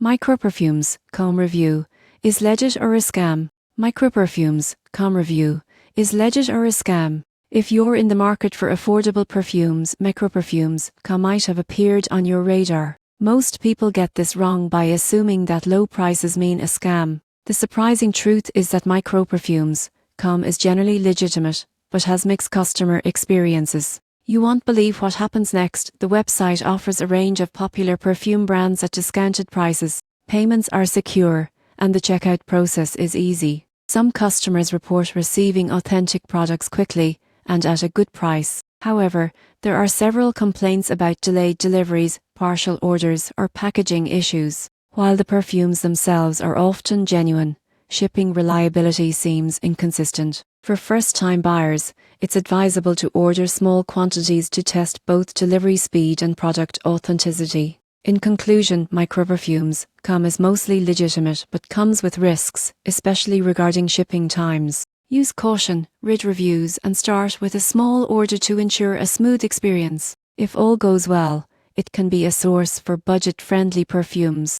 MicroPerfumescom review. Is legit or a scam? MicroPerfumescom review. Is legit or a scam? If you're in the market for affordable perfumes, MicroPerfumescom might have appeared on your radar. Most people get this wrong by assuming that low prices mean a scam. The surprising truth is that MicroPerfumescom is generally legitimate, but has mixed customer experiences. You won't believe what happens next. The website offers a range of popular perfume brands at discounted prices. Payments are secure, and the checkout process is easy. Some customers report receiving authentic products quickly and at a good price. However, there are several complaints about delayed deliveries, partial orders, or packaging issues. While the perfumes themselves are often genuine, shipping reliability seems inconsistent. For first-time buyers, it's advisable to order small quantities to test both delivery speed and product authenticity. In conclusion, MicroPerfumescom is mostly legitimate but comes with risks, especially regarding shipping times. Use caution, read reviews, and start with a small order to ensure a smooth experience. If all goes well, it can be a source for budget-friendly perfumes.